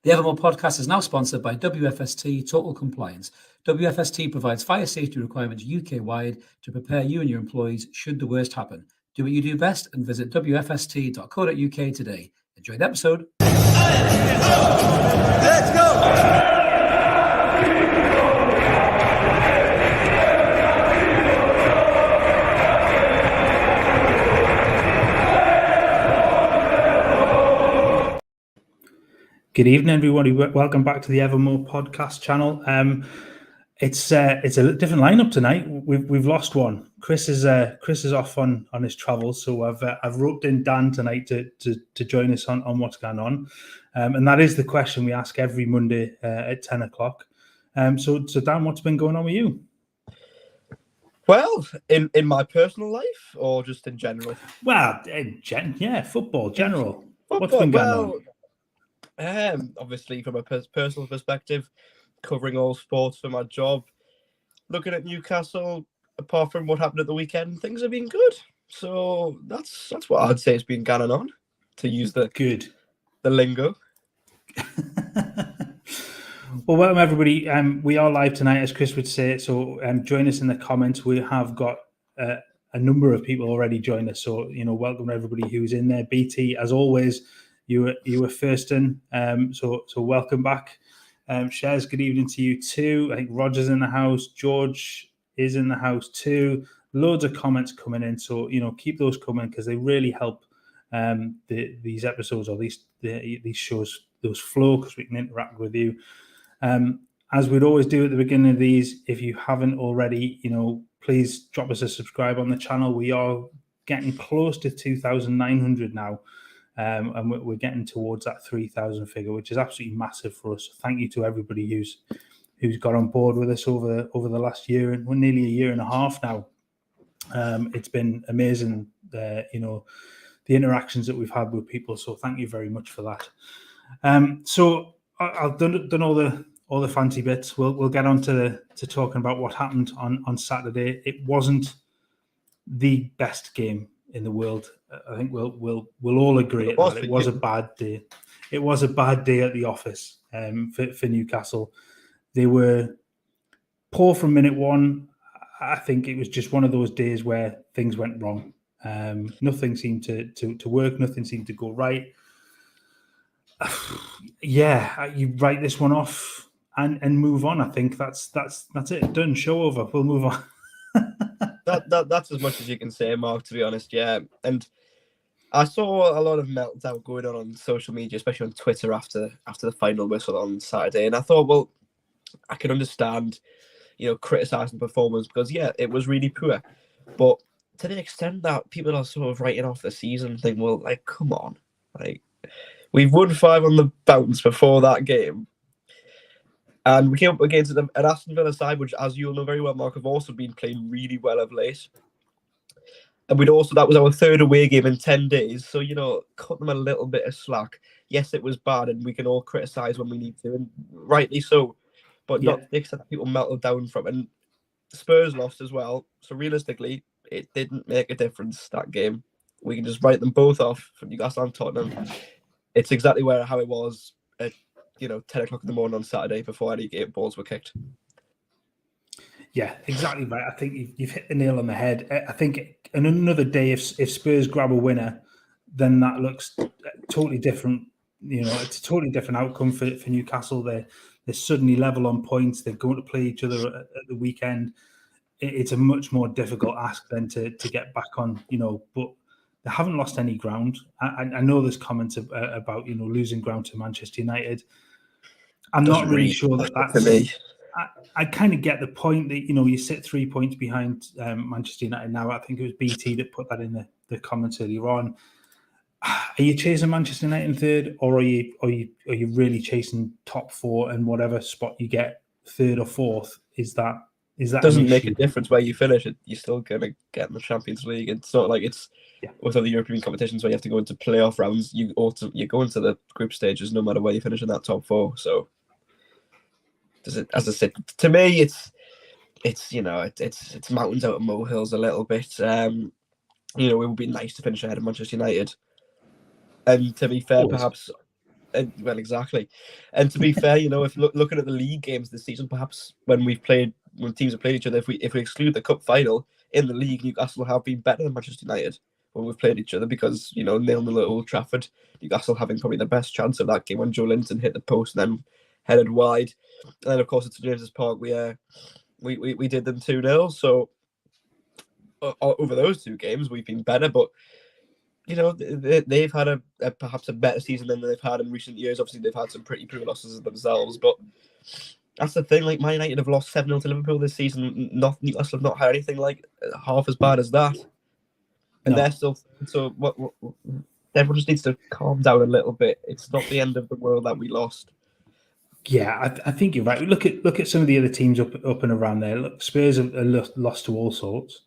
The Evermore podcast is now sponsored by WFST Total Compliance. WFST provides fire safety requirements UK-wide to prepare you and your employees should the worst happen. Do what you do best and visit wfst.co.uk today. Enjoy the episode. Let's go! Good evening, everybody. Welcome back to the Evermore podcast channel. It's a different lineup tonight. We've lost one. Chris is off on his travels, so I've roped in Dan tonight to join us on what's going on, and that is the question we ask every Monday at 10 o'clock. So Dan, what's been going on with you? Well, in my personal life or just in general? Well, football general. What's been going on? Obviously, from a personal perspective, covering all sports for my job, looking at Newcastle, apart from what happened at the weekend, things have been good. So that's what I'd say has been going on, to use the lingo. Well, welcome everybody. We are live tonight, as Chris would say. So join us in the comments. We have got a number of people already joined us. So welcome everybody who's in there. BT, as always. You were first in, so welcome back. Shez, good evening to you too. I think Roger's in the house. George is in the house too. Loads of comments coming in, so keep those coming because they really help these episodes or these shows those flow because we can interact with you. As we'd always do at the beginning of these, if you haven't already, please drop us a subscribe on the channel. We are getting close to 2,900 now. And we're getting towards that 3,000 figure, which is absolutely massive for us. Thank you to everybody who's got on board with us over the last year, and we're nearly a year and a half now. It's been amazing, the interactions that we've had with people. So thank you very much for that. So I've done all the fancy bits. We'll get on to talking about what happened on Saturday. It wasn't the best game in the world. I think we'll all agree that it was a bad day. It was a bad day at the office for Newcastle. They were poor from minute one. I think it was just one of those days where things went wrong. Nothing seemed to work. Nothing seemed to go right. You write this one off and move on. I think that's it. Done. Show over. We'll move on. That's as much as you can say, Mark, to be honest. Yeah. And I saw a lot of meltdown going on social media, especially on Twitter after the final whistle on Saturday. And I thought, well, I can understand, criticising the performance because, it was really poor. But to the extent that people are sort of writing off the season, think, well, come on. We've won 5 on the bounce before that game. And we came up against an Aston Villa side, which, as you'll know very well, Mark, have also been playing really well of late. And that was our 3rd away game in 10 days. So, cut them a little bit of slack. Yes, it was bad, and we can all criticise when we need to, and rightly so. But not to the extent that people melted down from. And Spurs lost as well. So, realistically, it didn't make a difference, that game. We can just write them both off from Newcastle and Tottenham. It's exactly how it was at 10 o'clock in the morning on Saturday before any game balls were kicked. Yeah, exactly right. I think you've hit the nail on the head. I think in another day, if Spurs grab a winner, then that looks totally different. It's a totally different outcome for Newcastle. They're suddenly level on points. They're going to play each other at the weekend. It's a much more difficult ask than to get back on, but they haven't lost any ground. I know there's comments about, losing ground to Manchester United. I'm not really sure that's to me. I kind of get the point that, you sit 3 points behind Manchester United now. I think it was BT that put that in the comments earlier on. Are you chasing Manchester United in 3rd, or are you really chasing top 4 and whatever spot you get 3rd or 4th? Is that doesn't make a difference where you finish it? You're still gonna get in the Champions League. It's not like it's with other European competitions where you have to go into playoff rounds. You go into the group stages no matter where you finish in that top 4. So. As I said, to me, it's mountains out of molehills a little bit. It would be nice to finish ahead of Manchester United. And to be fair, perhaps Well, exactly. And to be fair, if looking at the league games this season, perhaps when teams have played each other, if we exclude the cup final in the league, Newcastle have been better than Manchester United when we've played each other because 0-0 at Old Trafford, Newcastle having probably the best chance of that game when Joe Linton hit the post and then headed wide, and then of course at St James's Park we did them 2-0. So over those two games we've been better, but they've had perhaps a better season than they've had in recent years. Obviously, they've had some pretty poor losses themselves, but that's the thing. Like, Man United have lost 7-0 to Liverpool this season. Newcastle have not had anything like half as bad as that, and they're still. So what? Everyone just needs to calm down a little bit. It's not the end of the world that we lost. Yeah, I think you're right. Look at some of the other teams up and around there. Look, Spurs have lost to all sorts.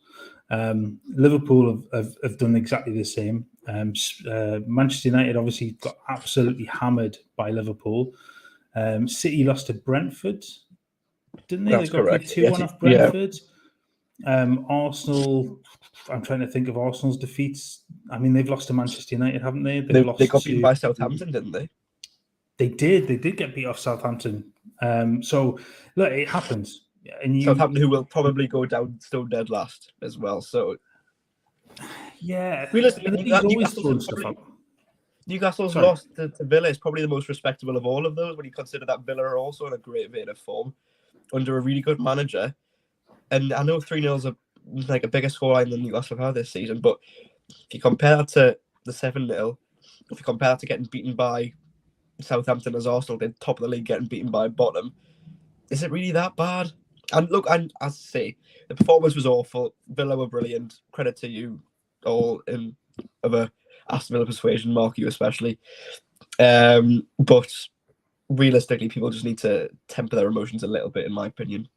Liverpool have done exactly the same. Manchester United obviously got absolutely hammered by Liverpool. City lost to Brentford, didn't they? That's They got correct. 2-1 off Brentford. Arsenal, I'm trying to think of Arsenal's defeats. I mean, they've lost to Manchester United, haven't they? They got beaten by Southampton, didn't they? They did get beat off Southampton. So, look, it happens. And Southampton, who will probably go down stone dead last as well. So, yeah, realistically, Newcastle's loss to Villa is probably the most respectable of all of those when you consider that Villa are also in a great vein of form under a really good manager. And I know 3-0 is a bigger scoreline than Newcastle have had this season, but if you compare that to the 7-0, if you compare that to getting beaten by Southampton as Arsenal did, top of the league, getting beaten by bottom, is it really that bad? And look, as I say, the performance was awful. Villa were brilliant. Credit to you all of a Aston Villa persuasion, Mark, you especially. But realistically, people just need to temper their emotions a little bit, in my opinion.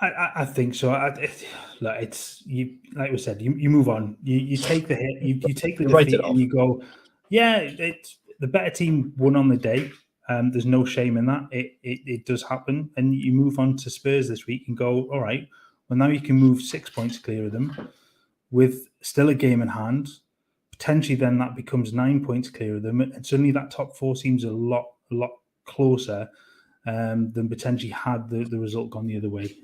I think so. It's you, like we said, you move on. You take the hit, you take the defeat, and you go, yeah, it's the better team won on the day. There's no shame in that. It does happen, and you move on to Spurs this week and go, all right. Well, now you can move 6 points clear of them, with still a game in hand. Potentially, then that becomes 9 points clear of them, and suddenly that top four seems a lot closer than potentially had the result gone the other way.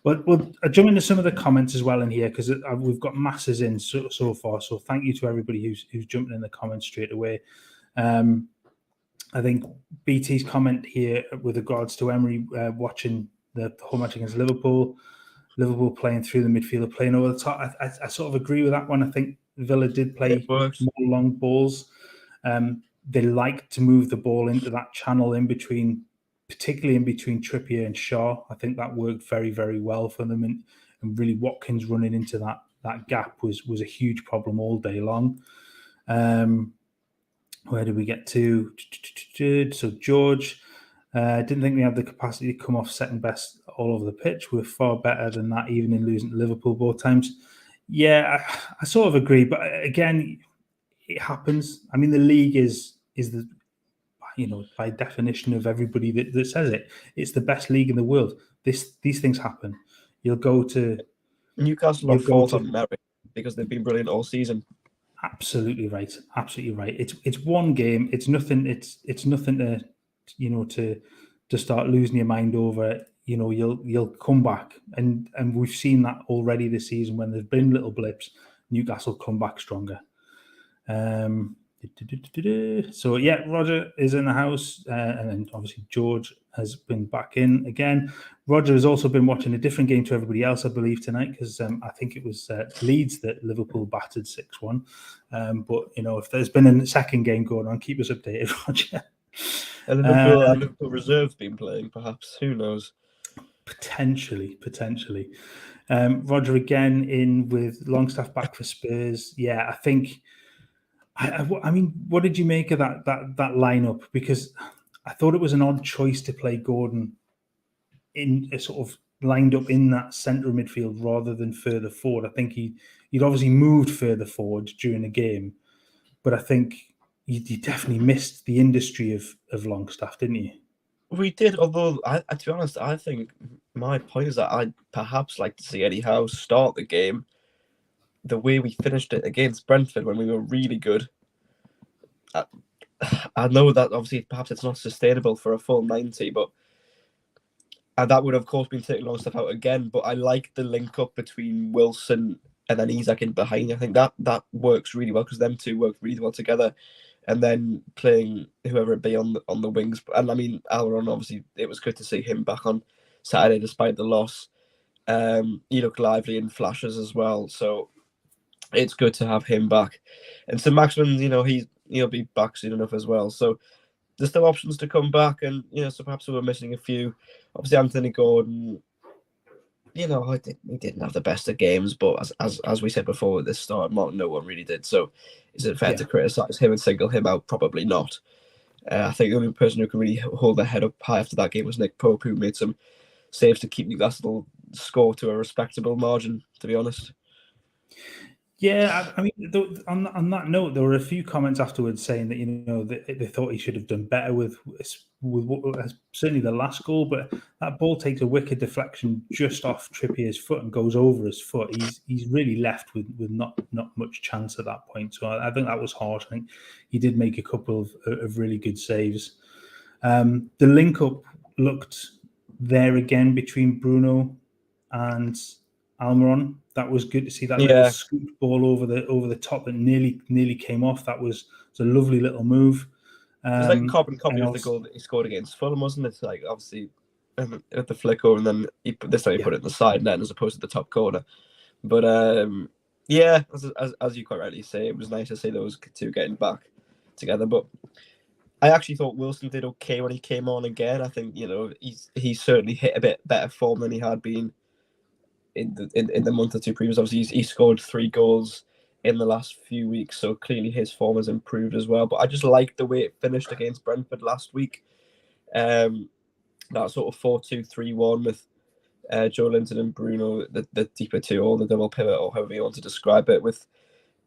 But we'll jump into some of the comments as well in here because we've got masses in so far. So thank you to everybody who's jumping in the comments straight away. I think BT's comment here with regards to Emery watching the home match against Liverpool Liverpool playing through the midfield, playing over the top. I sort of agree with that one. I think Villa did play more long balls. They like to move the ball into that channel in between, particularly in between Trippier and Shaw. I think that worked very, very well for them. And really Watkins running into that gap was a huge problem all day long. Where did we get to? So George, didn't think we had the capacity to come off second best all over the pitch. We're far better than that, even in losing to Liverpool both times. Yeah, I sort of agree. But again, it happens. I mean, the league is the, by definition of everybody that says it, it's the best league in the world. These things happen. You'll go to Newcastle are fourth on merit because they've been brilliant all season. Absolutely right. Absolutely right. It's one game. It's nothing. It's nothing to start losing your mind over. You'll come back, and we've seen that already this season. When there's been little blips, Newcastle come back stronger. So yeah, Roger is in the house, and then obviously George has been back in again. Roger has also been watching a different game to everybody else, I believe, tonight, because I think it was Leeds that Liverpool battered 6-1. But if there's been a second game going on, keep us updated, Roger. And Liverpool reserve's been playing, perhaps. Who knows? Potentially. Roger again in with Longstaff back for Spurs. Yeah, I think. I mean, what did you make of that lineup? Because I thought it was an odd choice to play Gordon in a sort of lined up in that centre midfield rather than further forward. I think he'd obviously moved further forward during the game, but I think you definitely missed the industry of Longstaff, didn't you? We did, although to be honest, I think my point is that I'd perhaps like to see Eddie Howe start the game the way we finished it against Brentford when we were really good. I know that obviously perhaps it's not sustainable for a full 90, but and that would of course been taking Longstaff out again. But I like the link up between Wilson and then Isak in behind. I think that works really well because them two work really well together. And then playing whoever it be on the wings. And I mean, Almiron, obviously, it was good to see him back on Saturday despite the loss. He looked lively in flashes as well. So it's good to have him back. And so Maxman, he'll be back soon enough as well. So there's still options to come back. And, so perhaps we're missing a few. Obviously, Anthony Gordon, he didn't have the best of games, but as we said before at this start, no one really did. So is it fair to criticise him and single him out? Probably not. I think the only person who could really hold their head up high after that game was Nick Pope, who made some saves to keep Newcastle score to a respectable margin, to be honest. Yeah, I mean, on that note, there were a few comments afterwards saying that they thought he should have done better with certainly the last goal, but that ball takes a wicked deflection just off Trippier's foot and goes over his foot. He's really left with not much chance at that point. So I think that was harsh. I think he did make a couple of really good saves. The link up looked there again between Bruno and Almiron. That was good to see that little scoop ball over the top that nearly came off. That was a lovely little move. It was like a carbon copy of the goal that he scored against Fulham, wasn't it? Like obviously at the flick over, and then this time he put it in the side net as opposed to the top corner. But as you quite rightly say, it was nice to see those two getting back together. But I actually thought Wilson did okay when he came on again. I think he certainly hit a bit better form than he had been in the month or two previous. Obviously, he scored 3 goals in the last few weeks, so clearly his form has improved as well. But I just liked the way it finished against Brentford last week. That sort of 4-2-3-1 with Joe Linton and Bruno, the deeper two, or the double pivot, or however you want to describe it, with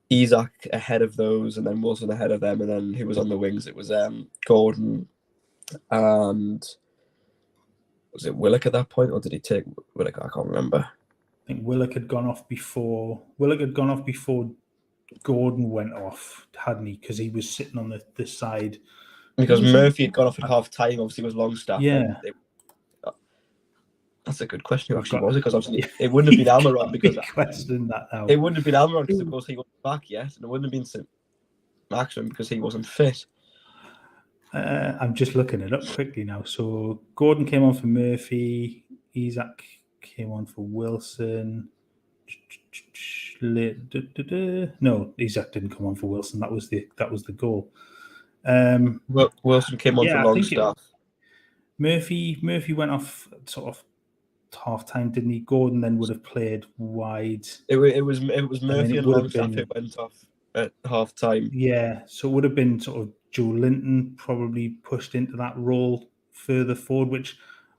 Isak ahead of those, and then Wilson ahead of them, and then who was on the wings? It was Gordon and was it Willock at that point, or did he take Willock? I can't remember. I think Willock had gone off before Gordon went off, hadn't he? Because he was sitting on the side. Because Murphy had gone off at half time, obviously was Longstaff. Yeah. That's a good question. Who actually was it? Because obviously it wouldn't have been Almiron because it wouldn't have been Almiron because of course he wasn't back yet, and it wouldn't have been St. Maxman because he wasn't fit. I'm just looking it up quickly now. So Gordon came on for Murphy. Isak came on for Wilson. No, Isak didn't come on for Wilson. That was the goal. Wilson came on for Longstaff. Murphy went off sort of half time, didn't he? Gordon then would have played wide. It was Murphy and Longstaff who went off at half time. Yeah, so it would have been sort of Joe Linton probably pushed into that role further forward, which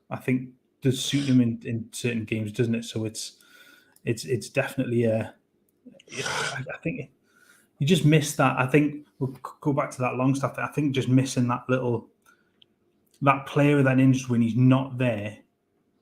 I think does suit him in certain games, doesn't it? So it's definitely I think you just miss that. I think we'll go back to that Longstaff. I think just missing that player with that injury when he's not there,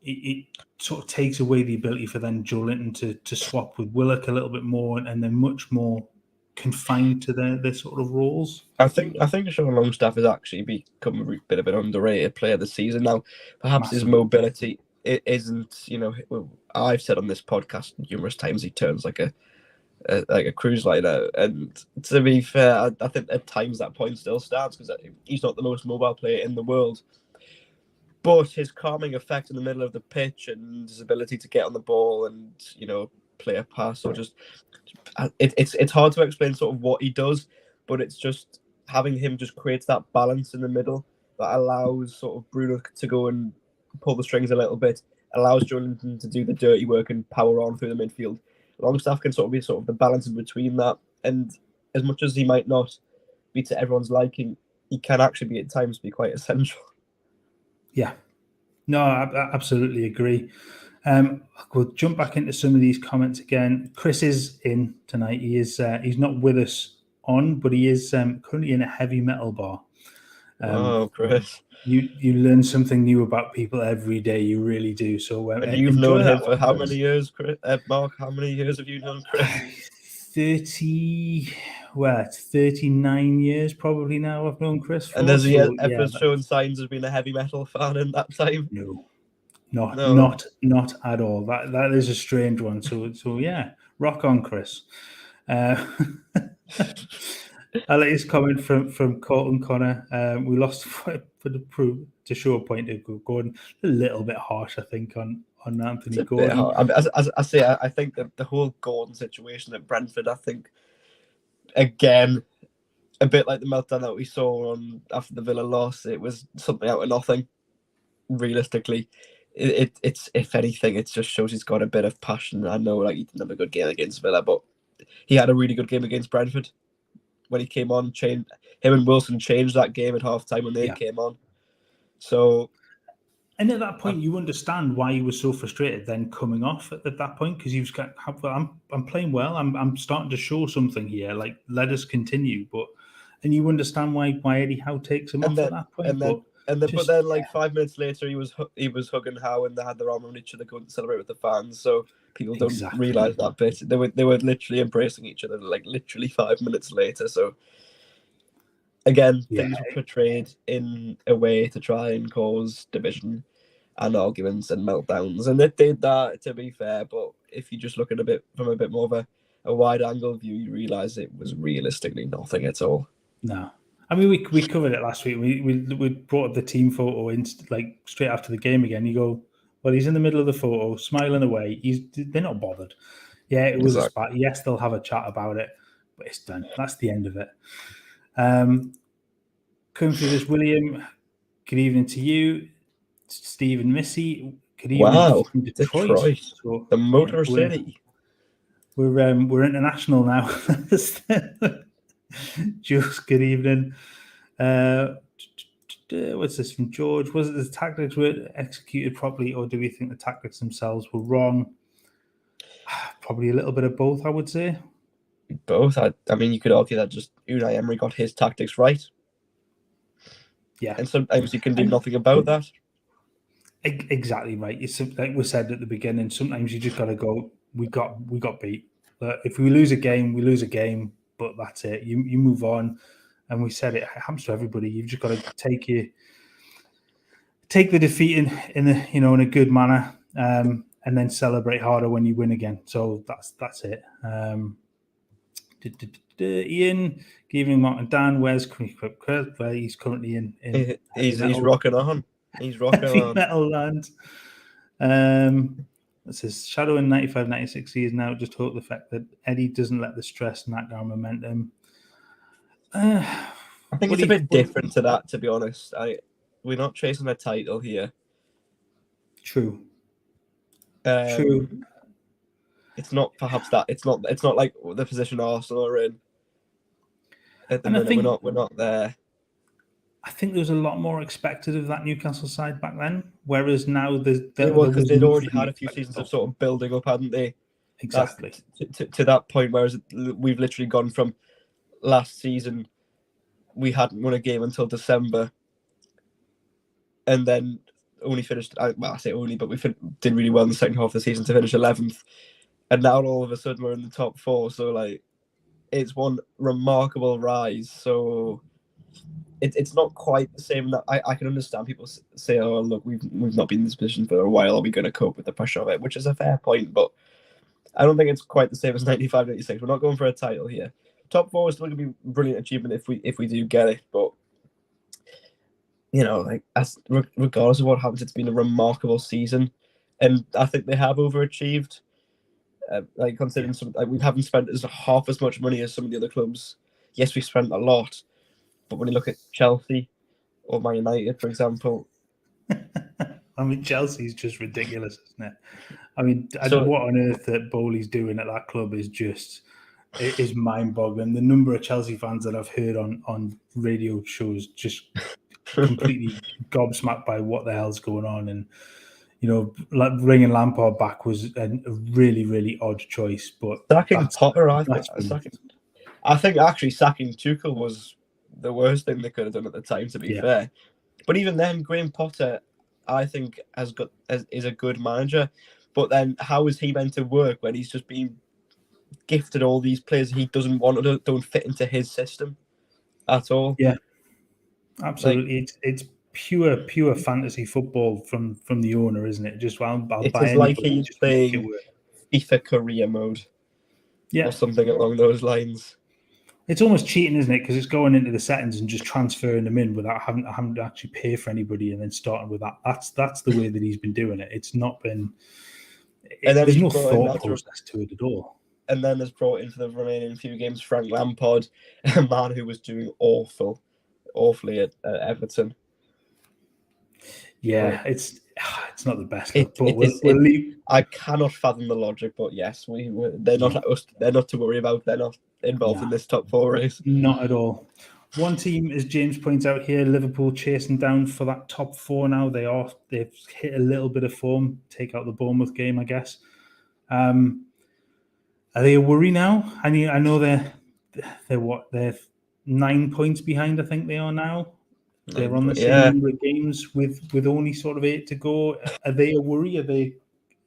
it sort of takes away the ability for then Joe Linton to swap with Willock a little bit more, and they're much more confined to their sort of roles. I think Sean Longstaff has actually become a bit of an underrated player this season now. Perhaps his mobility isn't. I've said on this podcast numerous times he turns like a cruise liner, and to be fair, I think at times that point still stands because he's not the most mobile player in the world. But his calming effect in the middle of the pitch and his ability to get on the ball and play a pass or just it's hard to explain sort of what he does, but it's just having him just creates that balance in the middle that allows sort of Bruno to go and pull the strings a little bit, allows Jonathan to do the dirty work and power on through the midfield. Longstaff can sort of be sort of the balance in between that, and as much as he might not be to everyone's liking, he can actually be at times be quite essential. Yeah, no, I absolutely agree. We'll jump back into some of these comments again. Chris is in tonight. He is. He's not with us on, but he is currently in a heavy metal bar. Chris, you learn something new about people every day. You really do. So, and you've known him for how many years, Chris? Mark, how many years have you known Chris? 30. it's 39 years probably now I've known Chris for. And has he so, ever yeah, shown signs of being a heavy metal fan in that time? no, No. not at all. That is a strange one. So yeah, rock on, Chris. I like his comment from Colton Connor. We lost for the proof to show a point of Gordon. A little bit harsh, I think, on Anthony It's a Gordon. bit hard. I mean, as I say, I think that the whole Gordon situation at Brentford, I think, again, a bit like the meltdown that we saw after the Villa loss, it was something out of nothing. Realistically, it's if anything, it just shows he's got a bit of passion. I know, like, he didn't have a good game against Villa, but he had a really good game against Brentford when he came on. Him and Wilson changed that game at half time when they came on. So, and at that point, you understand why he was so frustrated then coming off at that point, because he was kind of, I'm playing well. I'm starting to show something here. Like, let us continue. And you understand why Eddie Howe takes him off at that point. But then, like 5 minutes later, he was hugging Howe, and they had their arm around each other going to celebrate with the fans. So people don't realise that bit. They were literally embracing each other, like literally 5 minutes later. So again, things were portrayed in a way to try and cause division and arguments and meltdowns, and they did that, to be fair. But if you just look at from a bit more of a wide angle view, you realise it was realistically nothing at all. No. I mean, we covered it last week. We brought up the team photo in, like, straight after the game again. You go, well, he's in the middle of the photo, smiling away. They're not bothered. Yeah, it was a spat. Yes, they'll have a chat about it, but it's done. That's the end of it. Coming through this, William, good evening to you. Stephen Missy, good evening. Wow, from Detroit. So, the Motor City. We're international now. Just good evening. What's this from George? Was it the tactics were executed properly, or do we think the tactics themselves were wrong? Probably a little bit of both, I would say. Both. I mean, you could argue that just Unai Emery got his tactics right. Yeah. And sometimes you can do nothing about that. Exactly right. It's like we said at the beginning, sometimes you just got to go, we got beat. If we lose a game, we lose a game. But that's it. You move on, and we said it happens to everybody. You've just got to take the defeat in a good manner, and then celebrate harder when you win again. So that's it. Ian, good evening, Mark and Dan. Where's Chris? Well, he's currently in he's rocking on. He's rocking on metal land. It says Shadow in 95-96 season now. Just hope the fact that Eddie doesn't let the stress knock down momentum. I think it's a bit different to that, to be honest. We're not chasing a title here. True. True. It's not perhaps that. It's not like the position Arsenal are in. At the minute, we're not there. I think there was a lot more expected of that Newcastle side back then, whereas now because they'd already had a few seasons of sort of building up, hadn't they? Exactly. To that point, whereas we've literally gone from last season, we hadn't won a game until December, and then only finished. I say only, but we did really well in the second half of the season to finish 11th, and now all of a sudden we're in the top 4. So like, it's one remarkable rise. So. It's not quite the same. That I can understand people say, "Oh, look, we've not been in this position for a while. Are we going to cope with the pressure of it?" Which is a fair point, but I don't think it's quite the same as 95-96. We're not going for a title here. Top 4 is still going to be a brilliant achievement if we do get it, but like regardless of what happens, it's been a remarkable season, and I think they have overachieved. Like considering we haven't spent half as much money as some of the other clubs. Yes, we spent a lot. But when you look at Chelsea or Man United, for example, I mean, Chelsea's just ridiculous, isn't it? I mean, what on earth that Bowley's doing at that club is mind-boggling. The number of Chelsea fans that I've heard on radio shows just completely gobsmacked by what the hell's going on, and like bringing Lampard back was a really, really odd choice. But sacking Potter, I think actually sacking Tuchel was the worst thing they could have done at the time, to be fair. But even then, Graham Potter, I think, is a good manager. But then, how is he meant to work when he's just been gifted all these players he doesn't want or don't fit into his system at all. Yeah, absolutely. It's pure fantasy football from the owner, isn't it? Just I'll It buy is like anybody, he's just make it playing work. FIFA career mode Yeah, or something along those lines. it's almost cheating, isn't it? Because it's going into the settings and just transferring them in without having to actually pay for anybody and then starting with that. That's the way that he's been doing it. It's not been. And then There's he's no brought in thought process to it at all. And then has brought in for the remaining few games Frank Lampard, a man who was doing awfully at Everton. Yeah, But it's not the best look, but we'll it, leave. I cannot fathom the logic, but yes, they're not us. They're not to worry about. They're not involved in this top 4 race. Not at all. One team, as James points out here, Liverpool chasing down for that top 4 now. They've hit a little bit of form. Take out the Bournemouth game, I guess. Are they a worry now? I mean, I know they're 9 points behind. I think they are now. They're on the same number of games with only sort of 8 to go. Are they a worry? Are they,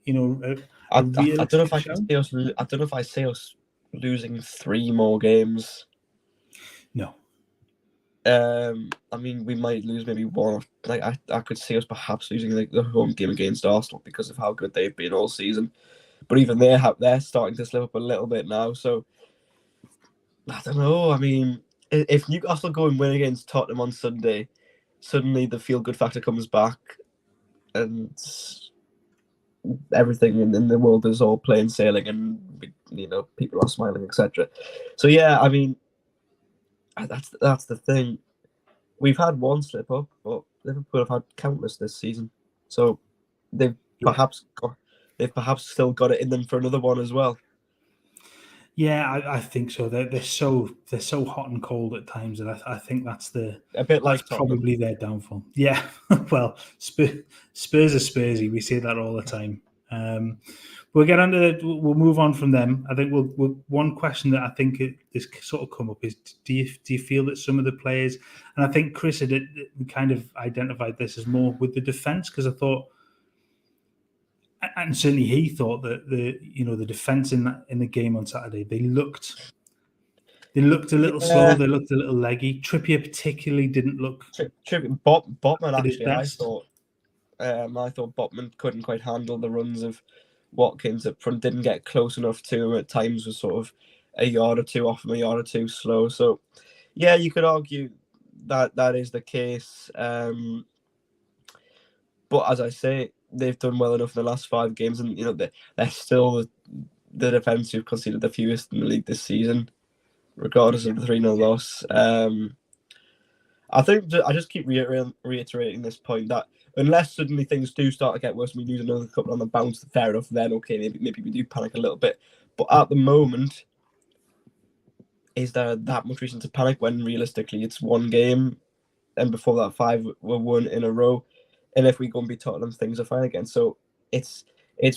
I don't know if I can see us. I don't know if I see us losing 3 more games. No. I mean, we might lose maybe 1. Like I could see us perhaps losing the home game against Arsenal because of how good they've been all season. But even they're starting to slip up a little bit now. So I don't know. I mean, if Newcastle go and win against Tottenham on Sunday, suddenly the feel-good factor comes back, and everything in the world is all plain sailing, and people are smiling, etc. So yeah, I mean, that's the thing. We've had one slip up, but Liverpool have had countless this season. So they've perhaps still got it in them for another one as well. Yeah, I think so. They're so hot and cold at times, and I think that's a bit like probably their downfall. Yeah, well, Spurs are Spursy. We say that all the time. We'll get we'll move on from them. I think one question that I think is sort of come up is: do you feel that some of the players, and I think Chris had kind of identified this as more with the defense, because I thought. And certainly he thought that the defense in the game on Saturday, they looked a little slow, they looked a little leggy. Trippier particularly didn't look. Botman actually, I thought Botman couldn't quite handle the runs of Watkins up front. Didn't get close enough to him at times. Was sort of a yard or two off him, a yard or two slow. So yeah, you could argue that is the case. But as I say, they've done well enough in the last 5 games, and they're still the defence who've conceded the fewest in the league this season, regardless of the 3-0 loss. I think I just keep reiterating this point that unless suddenly things do start to get worse, and we lose another couple on the bounce, fair enough. Then okay, maybe we do panic a little bit. But at the moment, is there that much reason to panic when realistically it's 1 game, and before that 5 were won in a row? And if we go and beat Tottenham, things are fine again. So it's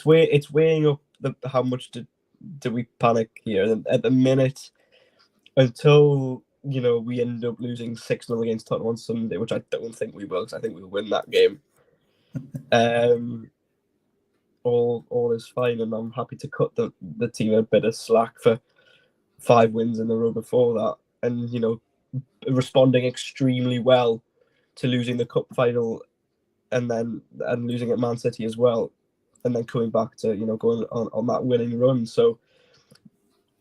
weighing up how much do we panic here. And at the minute, until we end up losing 6-0 against Tottenham on Sunday, which I don't think we will, because I think we'll win that game. All is fine, and I'm happy to cut the team a bit of slack for 5 wins in a row before that, and responding extremely well to losing the cup final. And losing at Man City as well, and then coming back to going on that winning run. So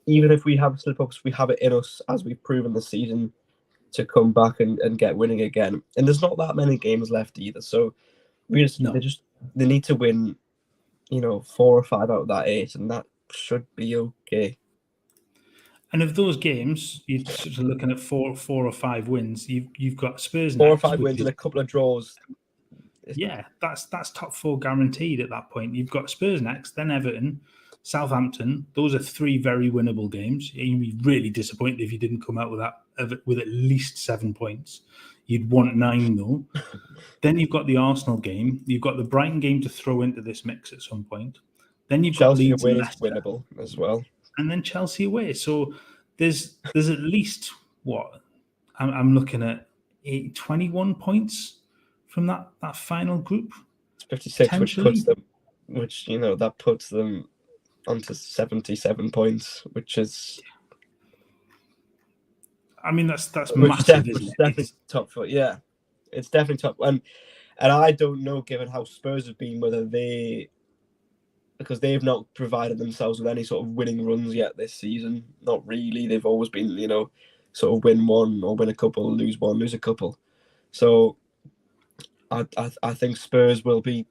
even if we have slip-ups, we have it in us, as we've proven this season, to come back and get winning again. And there's not that many games left either. So they need to win 4 or 5 out of that 8, and that should be okay. And of those games, you're sort of looking at 4 or 5 wins. You've got Spurs 4 or 5 wins and a couple of draws. Yeah, that's top 4 guaranteed at that point. You've got Spurs next, then Everton, Southampton. Those are 3 very winnable games. You'd be really disappointed if you didn't come out with at least 7 points. You'd want 9 though. Then you've got the Arsenal game. You've got the Brighton game to throw into this mix at some point. Then you've Chelsea got Leeds away and is winnable as well. And then Chelsea away. So there's at least what I'm looking at 21 points from that final group. It's 56, which puts them, that puts them onto 77 points, which is. I mean, that's massive, isn't it? Definitely top foot. Yeah, it's definitely top. And I don't know, given how Spurs have been, whether because they've not provided themselves with any sort of winning runs yet this season. Not really. They've always been, sort of win one or win a couple, lose one, lose a couple. So I think Spurs will be,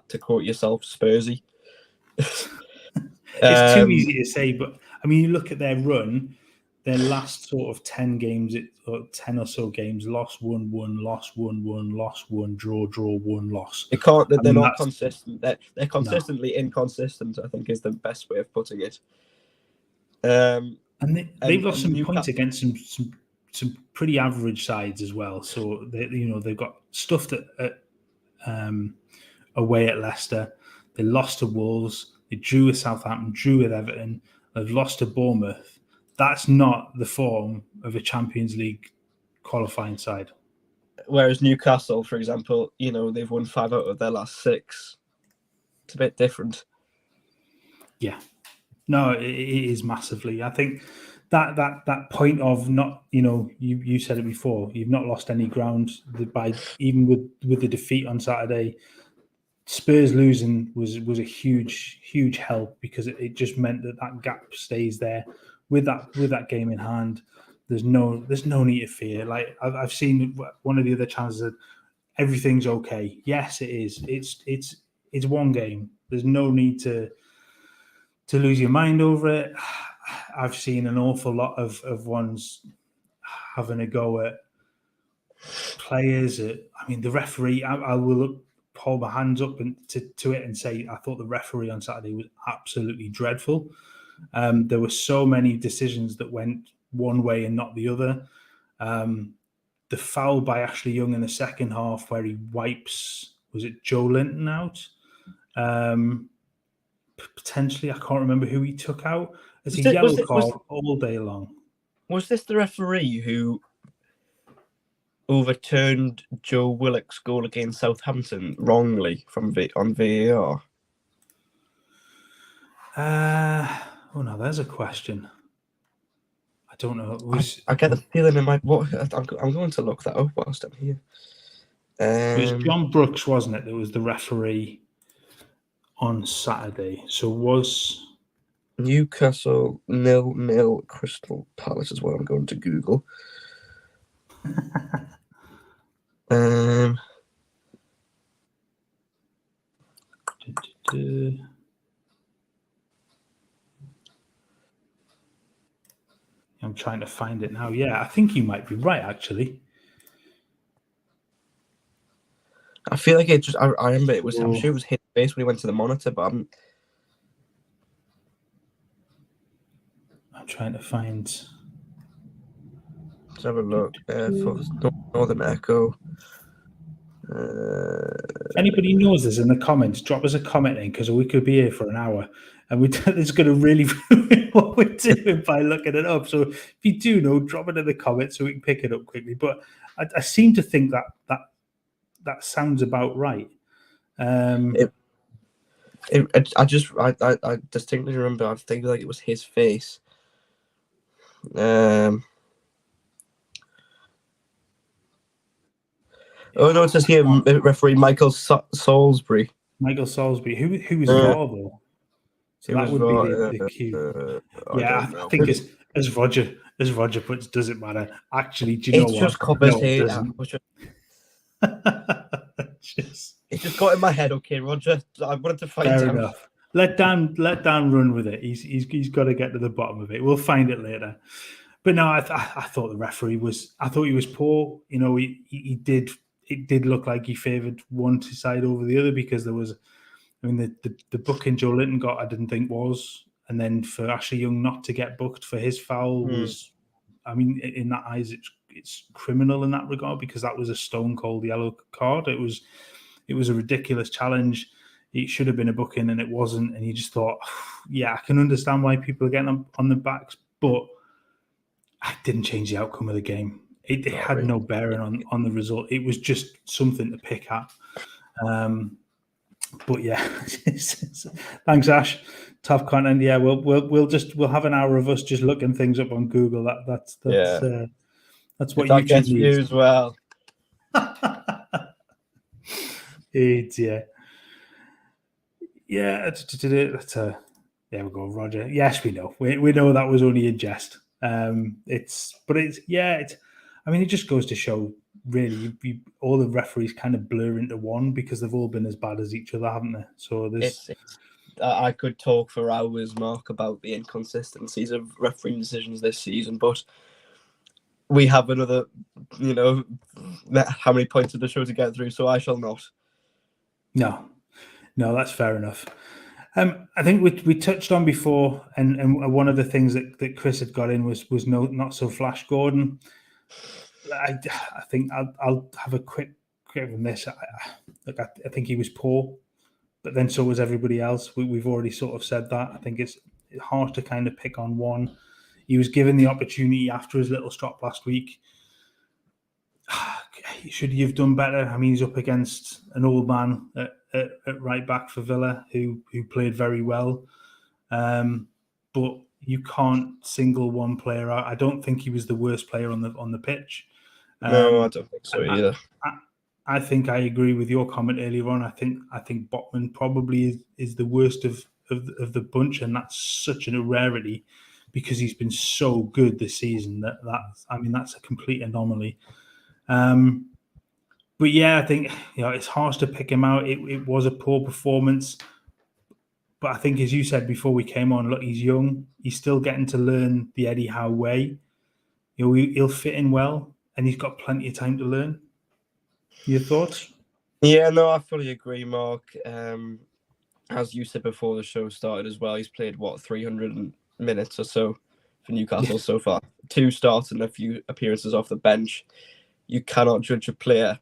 to quote yourself, Spursy. It's too easy to say, but I mean, you look at their run, their last sort of 10 games, or 10 or so games, lost 1-1, lost 1-1, lost 1, draw 1, loss. They're not consistent. They're consistently inconsistent, I think, is the best way of putting it. And they've lost some points against some pretty average sides as well. So they've got stuffed away at Leicester. They lost to Wolves. They drew with Southampton, drew with Everton. They've lost to Bournemouth. That's not the form of a Champions League qualifying side. Whereas Newcastle, for example, they've won 5 out of their last 6. It's a bit different. Yeah. No, it is massively. I think that point of not, you said it before, you've not lost any ground even with the defeat on Saturday. Spurs losing was a huge help, because it just meant that gap stays there with that game in hand. There's no need to fear. Like I've seen one of the other channels that everything's okay. Yes, it is. It's one game. There's no need to lose your mind over it. I've seen an awful lot of ones having a go at players. I mean, the referee. I will hold my hands up to it and say I thought the referee on Saturday was absolutely dreadful. There were so many decisions that went one way and not the other. The foul by Ashley Young in the second half, where he wipes, was it Joe Linton out? Potentially, I can't remember who he took out. It's a yellow card all day long. Was this the referee who overturned Joe Willock's goal against Southampton wrongly on VAR? No, there's a question. I don't know. I get the feeling I'm going to look that up whilst I'm here. It was John Brooks, wasn't it? That was the referee on Saturday. So was Newcastle 0-0 Crystal Palace is what I'm going to Google. I'm trying to find it now. Yeah, I think you might be right, actually. I feel like I remember it was. I'm sure it was hit face when he went to the monitor, but I'm trying to find. Let's have a look. For Northern Echo. Anybody knows this in the comments, drop us a comment in, because we could be here for an hour and it's going to really ruin what we're doing by looking it up. So if you do know, drop it in the comments so we can pick it up quickly. But I seem to think that sounds about right. I distinctly remember. I think like it was his face. Oh no, it says here referee Michael Salisbury. Michael Salisbury, who was VAR though? So that would be the cue. I think as Roger puts, does it matter? Actually, do you know what? Just covers it just got in my head. Okay, Roger, I wanted to find out. Fair enough. Let Dan run with it. He's got to get to the bottom of it. We'll find it later. But no, I thought the referee was. I thought he was poor. He did. It did look like he favoured one side over the other, because there was. I mean, the booking Joe Linton got, I didn't think was, and then for Ashley Young not to get booked for his foul was. I mean, in that eyes, it's criminal in that regard, because that was a stone cold yellow card. It was a ridiculous challenge. It should have been a booking, and it wasn't. And you just thought, yeah, I can understand why people are getting on the backs, but it didn't change the outcome of the game. It had no bearing on the result. It was just something to pick at. But yeah, thanks, Ash. Tough content. Yeah, we'll have an hour of us just looking things up on Google. That's If what that YouTube gets needs. views, well, It's that's a there we go, Roger. Yes, we know. We know that was only a jest. I mean, it just goes to show, really, all the referees kind of blur into one because they've all been as bad as each other, haven't they? So there's. I could talk for hours, Mark, about the inconsistencies of refereeing decisions this season, but we have another, how many points of the show to get through, so I shall not. No, that's fair enough. I think we touched on before, and one of the things that Chris had got in was not so Flash Gordon. I think I'll have a quick on this. I think he was poor, but then so was everybody else. We've already sort of said that. I think it's hard to kind of pick on one. He was given the opportunity after his little strop last week. Should he have done better? I mean, he's up against an old man at right back for Villa who played very well. But you can't single one player out. I don't think he was the worst player on the pitch. No, I don't think so either. I think I agree with your comment earlier on. I think Botman probably is the worst of the bunch, and that's such a rarity because he's been so good this season. That's a complete anomaly. But yeah, I think it's hard to pick him out. It was a poor performance, but I think, as you said before we came on, look, he's young. He's still getting to learn the Eddie Howe way. He'll fit in well, and he's got plenty of time to learn. Your thoughts? Yeah, no, I fully agree, Mark. As you said before the show started as well, he's played 300 minutes or so for Newcastle so far. 2 starts and a few appearances off the bench. You cannot judge a player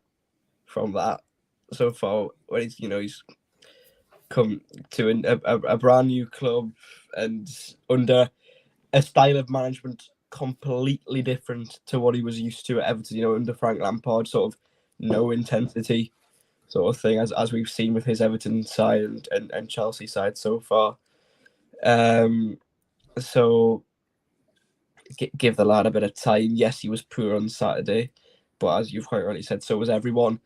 from that so far. When he's come to a brand new club and under a style of management completely different to what he was used to at Everton. Under Frank Lampard, sort of no intensity sort of thing, as we've seen with his Everton side and Chelsea side so far. So give the lad a bit of time. Yes, he was poor on Saturday, but as you've quite rightly said, so was everyone.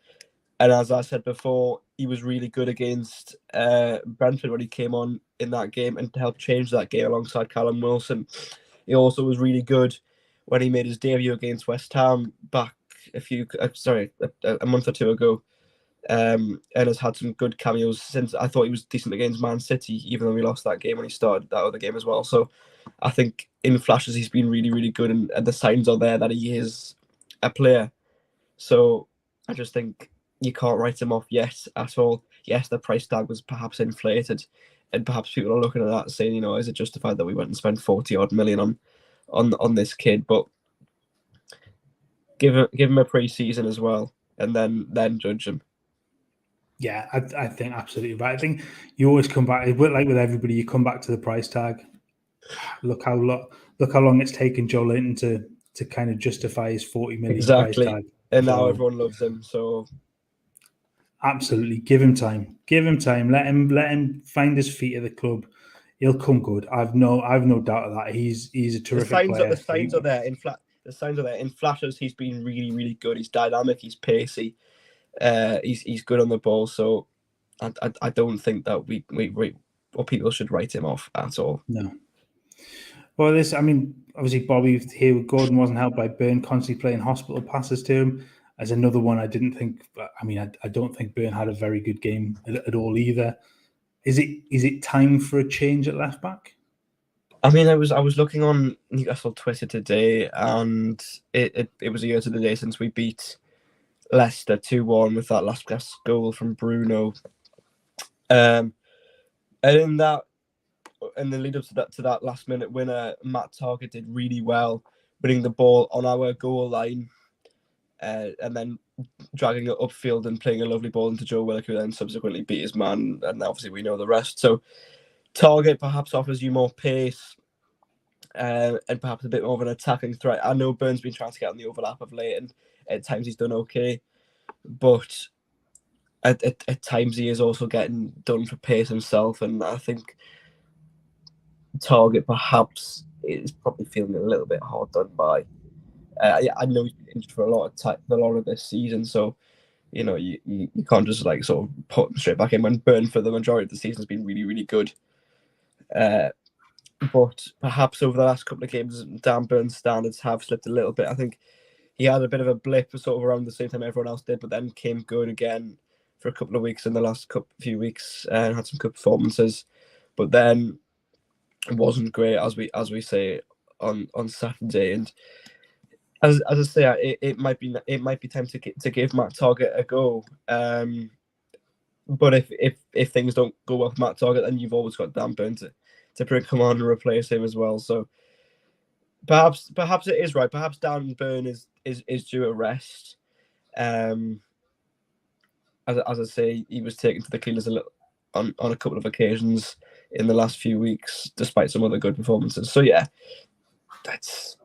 And as I said before, he was really good against Brentford when he came on in that game and helped change that game alongside Callum Wilson. He also was really good when he made his debut against West Ham back a month or two ago. And has had some good cameos since. I thought he was decent against Man City, even though we lost that game when he started that other game as well. So I think in flashes he's been really, really good, and the signs are there that he is a player. So I just think you can't write him off yet at all. Yes, the price tag was perhaps inflated, and perhaps people are looking at that saying, is it justified that we went and spent 40-odd million on this kid? But give him a pre-season as well, and then judge him. Yeah, I think absolutely right. I think you always come back, like with everybody, you come back to the price tag. Look how long it's taken Joe Linton to kind of justify his 40 million price tag. And now everyone loves him. So absolutely, give him time. Let him find his feet at the club. He'll come good. I've no doubt of that. He's a terrific player. The signs are there. The signs are there. In flashes, he's been really, really good. He's dynamic. He's pacey. He's good on the ball. So I don't think that we people should write him off at all. No. Well, obviously Bobby here, Gordon wasn't helped by Burn constantly playing hospital passes to him. As another one, I didn't think. I don't think Burn had a very good game at all either. Is it time for a change at left back? I was looking on Newcastle Twitter today, and it was a year to the day since we beat Leicester 2-1 with that last goal from Bruno. And in the lead up to that last minute winner, Matt Targett did really well, winning the ball on our goal line, and then dragging it upfield and playing a lovely ball into Joe Willock, who then subsequently beat his man, and obviously we know the rest. So Targett perhaps offers you more pace, and perhaps a bit more of an attacking threat. I know Burns been trying to get on the overlap of late, and at times he's done okay, but at times he is also getting done for pace himself, and I think Target perhaps is probably feeling a little bit hard done by. I know he's been injured for a lot of this season, so you can't just like sort of put him straight back in when Burn for the majority of the season has been really, really good. But perhaps over the last couple of games, Dan Burn's standards have slipped a little bit. I think he had a bit of a blip sort of around the same time everyone else did, but then came good again for a couple of weeks in the last few weeks and had some good performances. But then it wasn't great, as we say on Saturday. And as I say, it might be time to give Matt Target a go. But if things don't go well with Matt Target, then you've always got Dan Burn to come on and replace him as well. So perhaps it is right. Perhaps Dan Burn is due a rest. As I say, he was taken to the cleaners on a couple of occasions in the last few weeks, despite some other good performances. So yeah, it's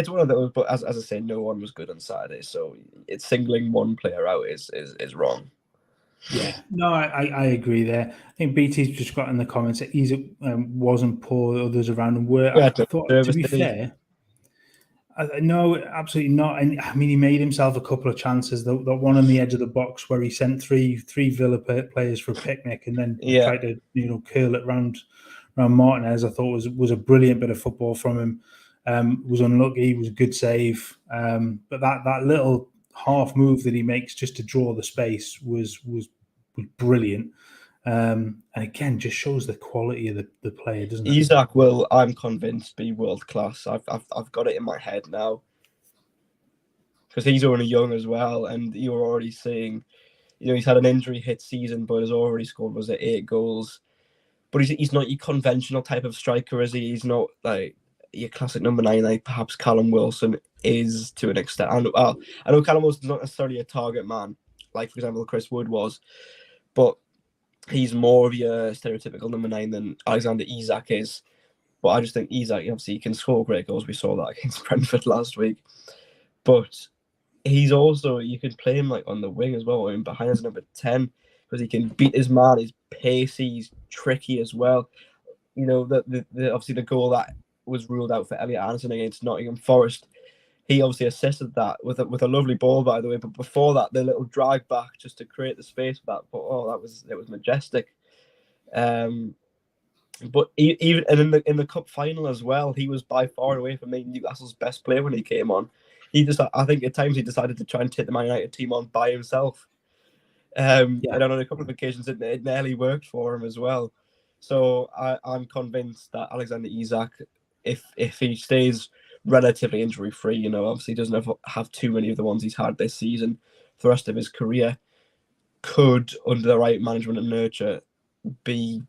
one of those. But as I say, no one was good on Saturday, so it's singling one player out is wrong. Yeah, no, I agree there. I think BT's just got in the comments that Isak wasn't poor, others around him were. I thought, to be fair, no, absolutely not. And I mean, he made himself a couple of chances. That one on the edge of the box where he sent three Villa players for a picnic and then tried to curl it round Martinez. I thought was a brilliant bit of football from him. Was unlucky. Was a good save. But that little half move that he makes just to draw the space was brilliant. And again, just shows the quality of the player, doesn't it? Isak will, I'm convinced, be world class. I've got it in my head now, because he's only young as well, and you're already seeing, he's had an injury hit season, but has already scored 8 goals. But he's not your conventional type of striker, is he? He's not like your classic number 9, like perhaps Callum Wilson is to an extent. I know Callum Wilson's not necessarily a target man, like for example Chris Wood was, but he's more of your stereotypical number 9 than Alexander Isak is. But I just think Isak, obviously, he can score great goals. We saw that against Brentford last week. But he's also, you can play him like on the wing as well, or in behind as number 10, because he can beat his man. He's pacey, he's tricky as well. Obviously the goal that was ruled out for Elliot Anderson against Nottingham Forest, he obviously assisted that with a lovely ball, by the way. But before that, the little drag back just to create the space for that. But it was majestic. But even and in the cup final as well, he was by far and away from me Newcastle's best player when he came on. I think at times he decided to try and take the Man United team on by himself. And on a couple of occasions it nearly worked for him as well. So I'm convinced that Alexander Isak, if he stays relatively injury free, obviously doesn't have too many of the ones he's had this season for the rest of his career, could, under the right management and nurture, be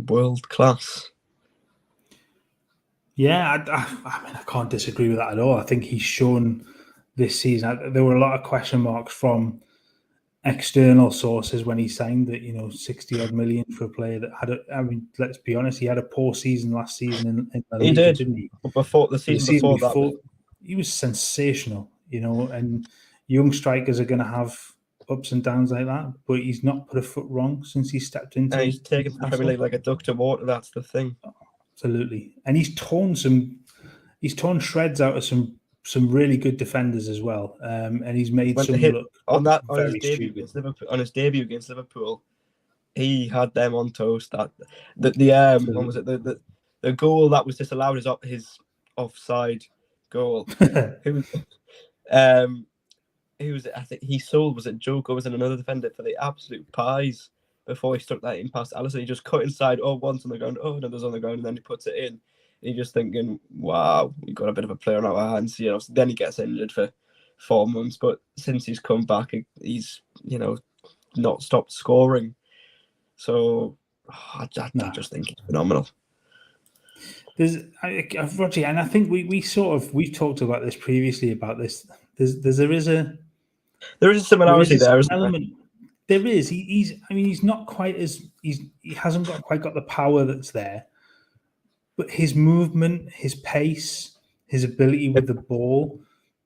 world class. Yeah, I mean, I can't disagree with that at all. I think he's shown this season. There were a lot of question marks from external sources when he signed that, 60 odd million for a player that let's be honest, he had a poor season last season in the league, didn't he? But before the season before he was sensational, and young strikers are going to have ups and downs like that, but he's not put a foot wrong since he stepped into. And he's taken the Premier League like a duck to water. That's the thing. Absolutely, and he's torn shreds out of some really good defenders as well, and he's made some look on his debut against Liverpool. He had them on toast. That what was it? The goal that was disallowed is his offside goal. I think he sold, was it Joker, was it another defender, for the absolute pies before he stuck that in past Alisson. He just cut inside, once on the ground, another's on the ground, and then he puts it in. And you're just thinking, wow, we've got a bit of a player on our hands. Then he gets injured for 4 months, but since he's come back, he's not stopped scoring. So I just think it's phenomenal. Roger, and I think we've talked about this previously about this. There is a similarity there, isn't element. There is. He's not quite as he hasn't quite got the power that's there, but his movement, his pace, his ability with the ball,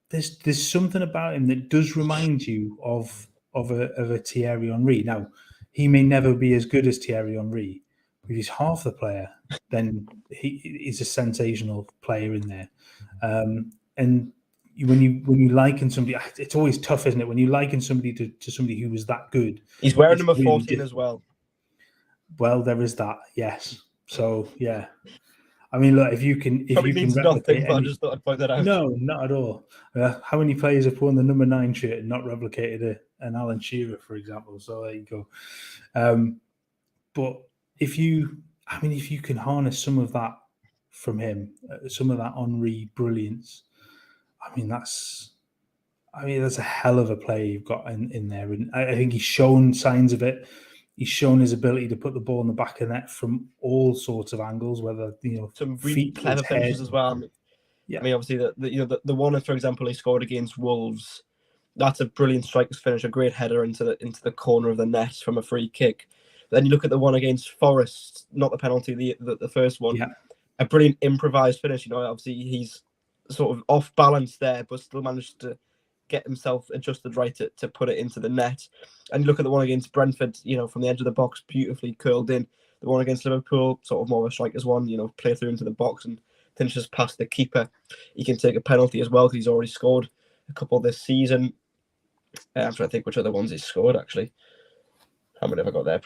there's something about him that does remind you of of a Thierry Henry. Now, he may never be as good as Thierry Henry, but if he's half the player, then he's a sensational player in there. And when you liken somebody, it's always tough, isn't it? When you liken somebody to somebody who was that good. He's wearing it's number really 14 as well. Well, there is that, yes. So yeah, I mean, look, if you can means replicate nothing, but I just thought I'd point that out. No, not at all. How many players have worn the number 9 shirt and not replicated an Alan Shearer, for example? So there you go. But if you can harness some of that from him, some of that Henry brilliance, that's a hell of a player you've got in there. And I think he's shown signs of it. He's shown his ability to put the ball in the back of the net from all sorts of angles, whether some really clever finishes as well. Yeah. I mean, obviously the one, for example, he scored against Wolves. That's a brilliant striker's finish, a great header into the corner of the net from a free kick. But then you look at the one against Forest, not the penalty, the first one. Yeah. A brilliant improvised finish. Obviously he's sort of off balance there, but still managed to get himself adjusted right to put it into the net. And you look at the one against Brentford, from the edge of the box, beautifully curled in. The one against Liverpool, sort of more of a striker's one, play through into the box and finishes past the keeper. He can take a penalty as well because he's already scored a couple this season. I'm trying to think which other ones he's scored, actually. How many have I got there?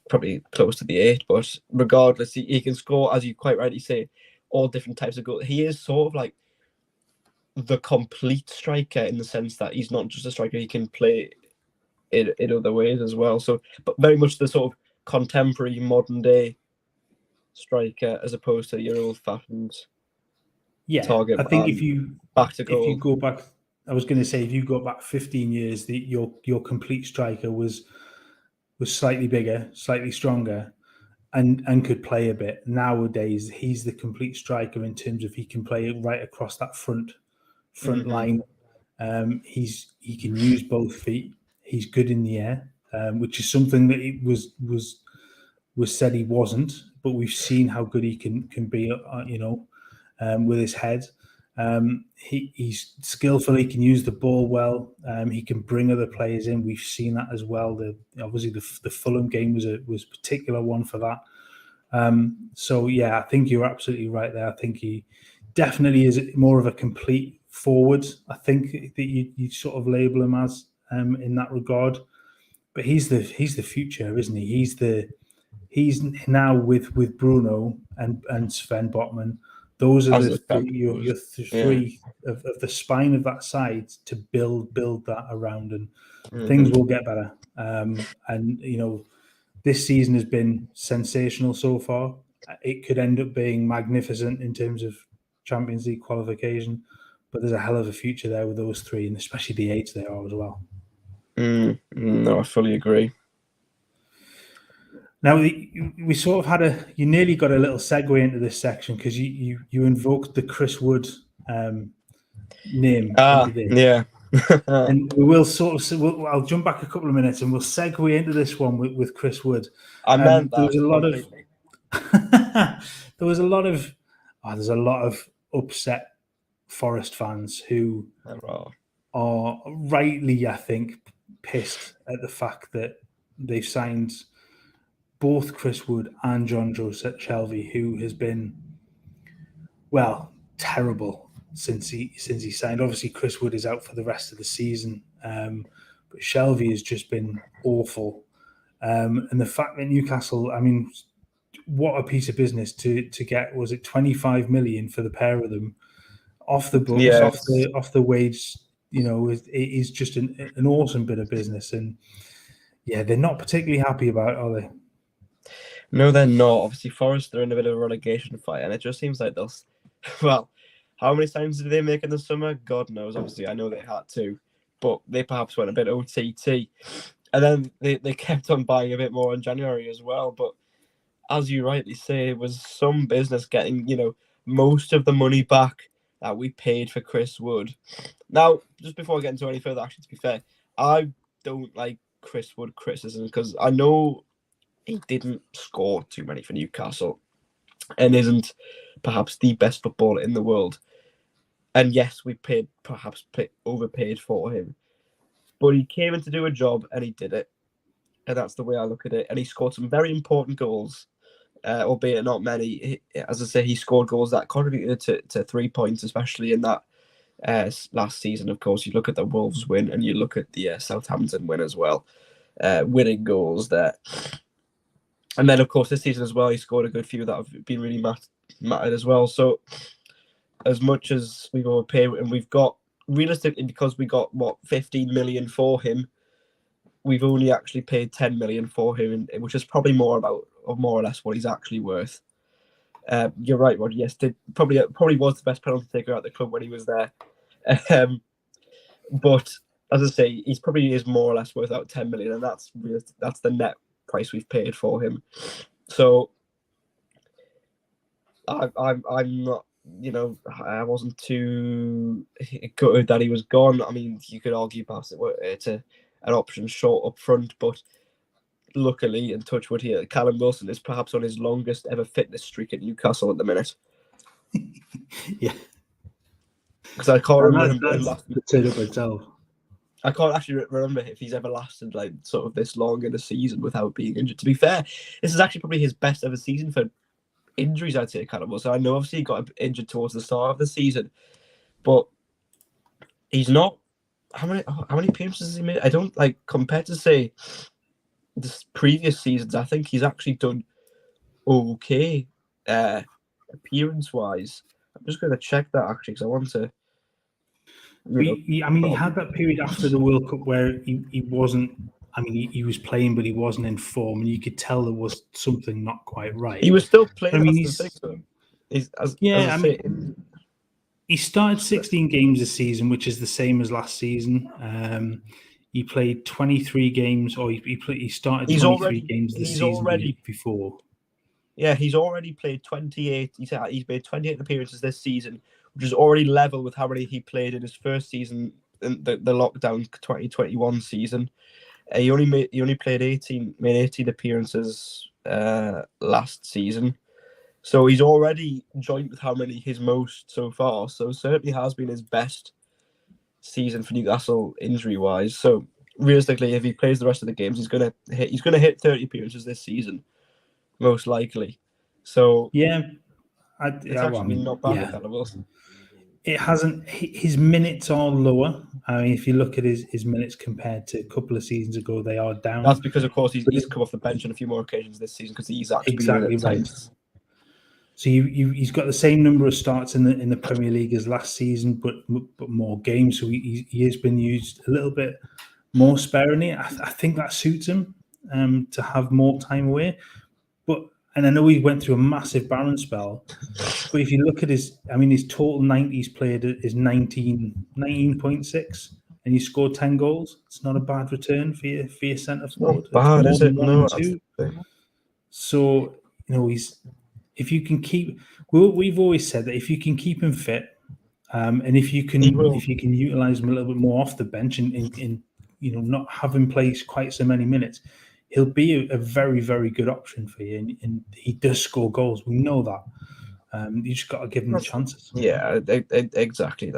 Probably close to the 8, but regardless, he can score, as you quite rightly say, all different types of goals. He is sort of like the complete striker in the sense that he's not just a striker, he can play in other ways as well. So, but very much the sort of contemporary modern day striker as opposed to your old fashioned target. I think if you go back, I was going to say, if you go back 15 years, your complete striker was slightly bigger, slightly stronger, and could play a bit. Nowadays, he's the complete striker in terms of he can play right across that front line. He can use both feet. He's good in the air, which is something that it was said he wasn't, but we've seen how good he can be, with his head. He's skillful. He can use the ball well. He can bring other players in. We've seen that as well. Obviously, the Fulham game was a particular one for that. So yeah, I think you're absolutely right there. I think he definitely is more of a complete forward. I think that you sort of label him as in that regard. But he's the future, isn't he? He's now with Bruno and Sven Botman. Those are your three of the spine of that side to build that around, and things will get better. And this season has been sensational so far. It could end up being magnificent in terms of Champions League qualification, but there's a hell of a future there with those three, and especially the age they are as well. No, I fully agree. Now, we sort of you nearly got a little segue into this section because you invoked the Chris Wood name. Yeah. And we will I'll jump back a couple of minutes and we'll segue into this one with Chris Wood. I meant that. There's a lot of upset Forest fans who are rightly, I think, pissed at the fact that they've signed both Chris Wood and John Joe Shelvey, who has been, terrible since he signed. Obviously, Chris Wood is out for the rest of the season, but Shelvey has just been awful. And the fact that Newcastle, what a piece of business to get, was it 25 million for the pair of them off the books, off the wage, it is just an awesome bit of business. And yeah, they're not particularly happy about it, are they? No, they're not. Obviously, Forest are in a bit of a relegation fight, and it just seems like how many times did they make in the summer? God knows. Obviously, I know they had to, but they perhaps went a bit OTT. And then they kept on buying a bit more in January as well. But as you rightly say, it was some business getting, most of the money back that we paid for Chris Wood. Now, just before I get into any further, actually, to be fair, I don't like Chris Wood criticism because I know he didn't score too many for Newcastle and isn't perhaps the best footballer in the world. And yes, we overpaid for him. but he came in to do a job and he did it. And that's the way I look at it. And he scored some very important goals, albeit not many. As I say, he scored goals that contributed to 3 points, especially in that last season. Of course, you look at the Wolves win and you look at the Southampton win as well. Winning goals there. And then, of course, this season as well, he scored a good few that have been really mattered as well. So as much as we've overpaid, and we've got, realistically, because we got, 15 million for him, we've only actually paid 10 million for him, which is probably more or less what he's actually worth. You're right, Rod. Yes, probably was the best penalty taker at the club when he was there. But as I say, he's probably is more or less worth out 10 million, and that's the net price we've paid for him. So I'm not, I wasn't too gutted that he was gone. I mean, you could argue perhaps it's an option short up front, but luckily, and touch wood here, Callum Wilson is perhaps on his longest ever fitness streak at Newcastle at the minute. Yeah, because I can't remember I can't actually remember if he's ever lasted like sort of this long in a season without being injured. To be fair, this is actually probably his best ever season for injuries, I'd say, Callum Wilson. I know obviously he got injured towards the start of the season, but he's not. How many appearances has he made? I don't like compared to say the previous seasons. I think he's actually done okay appearance wise. I'm just going to check that actually because I want to. He had that period after the World Cup where he wasn't. I mean, he was playing, but he wasn't in form, and you could tell there was something not quite right. He was still playing. I mean, he started 16 games this season, which is the same as last season. He played 23 games, or he started 23 games this season before. Yeah, he's already played 28. He's made 28 appearances this season, which is already level with how many he played in his first season, in the lockdown 2021 season. He only played 18 appearances last season. So he's already joined with how many his most so far. So certainly has been his best season for Newcastle injury wise. So realistically, if he plays the rest of the games, he's gonna hit 30 appearances this season, most likely. So it's actually been not bad with Callum Wilson. It hasn't. His minutes are lower. I mean, if you look at his minutes compared to a couple of seasons ago, they are down. That's because, of course, he's come off the bench on a few more occasions this season because he's actually exactly right. So he's got the same number of starts in the Premier League as last season, but more games. So he has been used a little bit more sparingly. I think that suits him to have more time away. And I know he went through a massive barren spell, but if you look at his total 90s played is 19.6, and he scored 10 goals. It's not a bad return for your centre forward. Not bad, is it? No. So if you can keep, we've always said that if you can keep him fit, and if you can utilize him a little bit more off the bench and not have him play quite so many minutes, he'll be a very, very good option for you, and he does score goals. We know that. You just got to give him the chances. Yeah, exactly.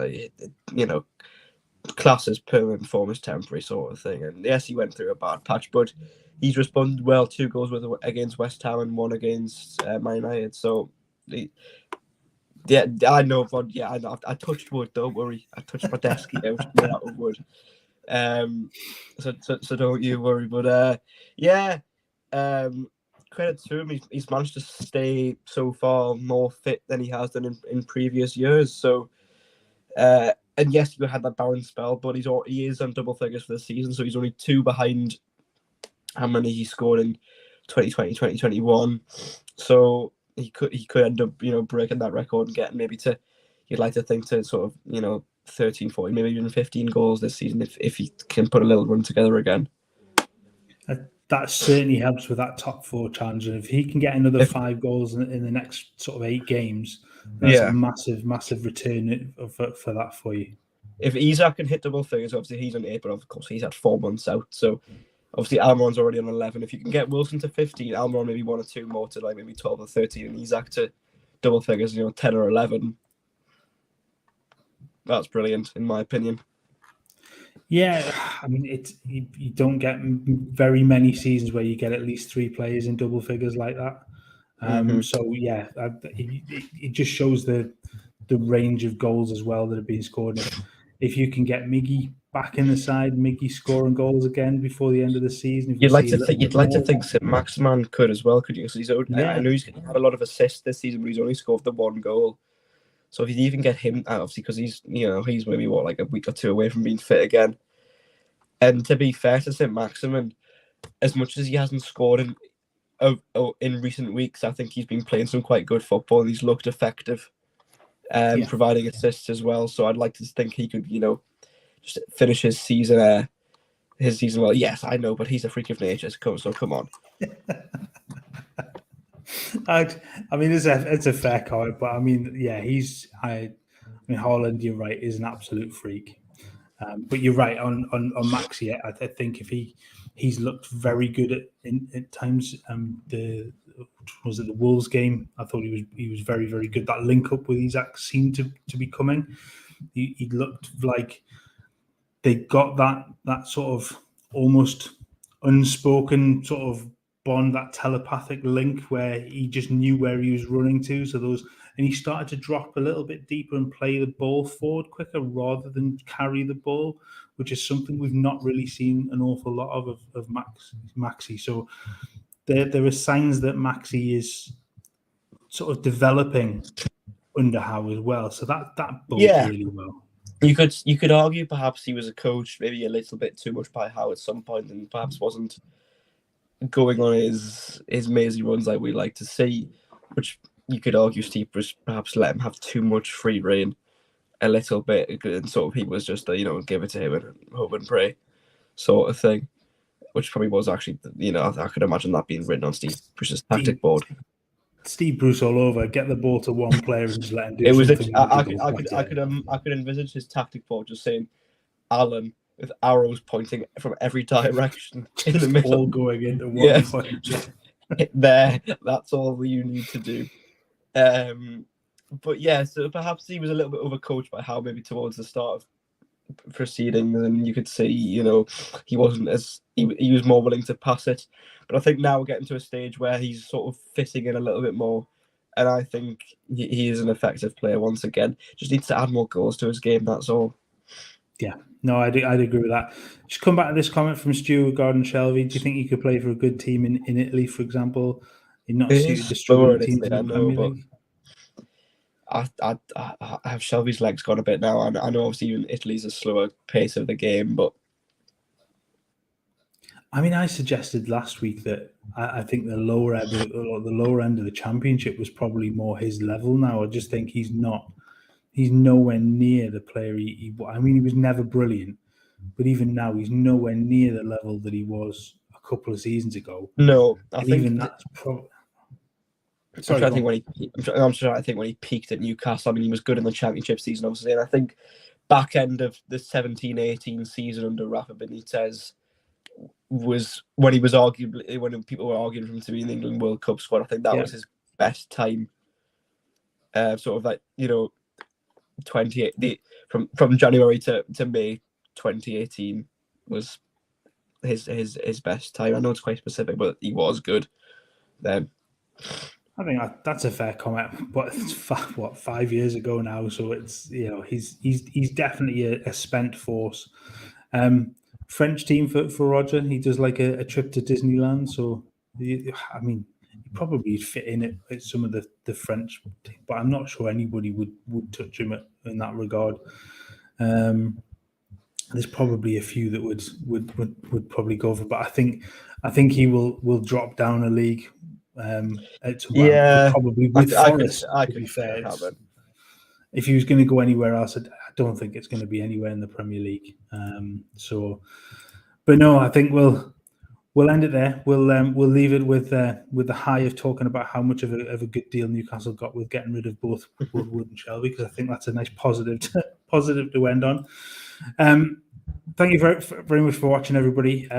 Class is permanent, form is temporary, sort of thing. And yes, he went through a bad patch, but he's responded well. 2 goals against West Ham and 1 against Man United. So, I know. I know. I touched wood. Don't worry. I touched my desk out of wood. So don't you worry. But credit to him. He's managed to stay so far more fit than he has done in previous years. So, and yes, he had that barren spell, but he is on double figures for the season. So he's only 2 behind how many he scored in 2020, 2021. So he could end up breaking that record and getting maybe to, you'd like to think, to sort of 13, 14, maybe even 15 goals this season if he can put a little run together again. That certainly helps with that top 4 challenge. And if he can get another 5 goals in the next sort of 8 games, that's a massive, massive return for that for you. If Isak can hit double figures, obviously he's on 8, but of course he's had 4 months out. So obviously Almiron's already on 11. If you can get Wilson to 15, Almiron maybe 1 or 2 more to like maybe 12 or 13, and Isak to double figures, 10 or 11. That's brilliant, in my opinion. Yeah, I mean, you don't get very many seasons where you get at least 3 players in double figures like that. So yeah, it just shows the range of goals as well that have been scored. If you can get Miggy back in the side, Miggy scoring goals again before the end of the season, if You'd like see to think. You'd like to think St. Maximan could as well, could you? So I yeah, know he's had a lot of assists this season, but he's only scored the 1 goal. So if you even get him, obviously, because he's maybe like a week or 2 away from being fit again. And to be fair to St. Maximin, as much as he hasn't scored in recent weeks, I think he's been playing some quite good football and he's looked effective, providing assists as well. So I'd like to think he could, just finish his season. Well. Yes, I know, but he's a freak of nature. So come on. I mean, it's a fair comment, but I mean, yeah, I mean, Haaland, you're right, is an absolute freak. But you're right on Maxi. I think if he's looked very good at times. The Wolves game? I thought he was very, very good. That link up with Isak seemed to be coming. He looked like they got that sort of almost unspoken sort of bond, that telepathic link where he just knew where he was running to. And he started to drop a little bit deeper and play the ball forward quicker rather than carry the ball, which is something we've not really seen an awful lot of Maxi. So there are signs that Maxi is sort of developing under Howe as well. So that bodes really well. You could argue perhaps he was a coach maybe a little bit too much by Howe at some point and perhaps wasn't going on his mazy runs like we like to see, which you could argue Steve Bruce perhaps let him have too much free reign a little bit, and sort of he was just give it to him and hope and pray sort of thing, which probably was actually I could imagine that being written on Steve Bruce's tactic board. Steve Bruce all over. Get the ball to one player and just let him do it was something. I could envisage his tactic board just saying Alan with arrows pointing from every direction in the middle, all going into one point. There, that's all you need to do. But yeah, so perhaps he was a little bit overcoached by Howe maybe towards the start of proceedings, and you could see, he wasn't as he was more willing to pass it. But I think now we're getting to a stage where he's sort of fitting in a little bit more, and I think he is an effective player once again. Just needs to add more goals to his game. That's all. Yeah, no, I'd agree with that. Just come back to this comment from Stu regarding Shelby. Do you think he could play for a good team in Italy, for example? You're not suited to struggling teams in the Premier League. I have Shelby's legs gone a bit now. I know obviously even Italy's a slower pace of the game, but I mean, I suggested last week that I think the lower end of the Championship was probably more his level now. I just think he's nowhere near the player he I mean, he was never brilliant, but even now he's nowhere near the level that he was a couple of seasons ago. No, I think even that's probably. I'm trying to think when he peaked at Newcastle. I mean, he was good in the Championship season, obviously, and I think back end of the 17-18 season under Rafa Benitez was when he was arguably, when people were arguing for him to be in the England World Cup squad. I think that was his best time. Sort of like 28 from January to May 2018 was his best time. I know it's quite specific, but he was good then. I think that's a fair comment, but it's 5 years ago now, so it's he's definitely a spent force. French team for Roger, he does like a trip to Disneyland, so I mean he probably fit in at some of the French team, but I'm not sure anybody would touch him in that regard. There's probably a few that would probably go for, but I think he will drop down a league. Probably with Forest. To be fair, if he was going to go anywhere else, I don't think it's going to be anywhere in the Premier League. But no, I think we'll end it there. We'll leave it with the high of talking about how much of a good deal Newcastle got with getting rid of both Wood and Shelby, because I think that's a nice positive to end on. Thank you very much for watching, everybody.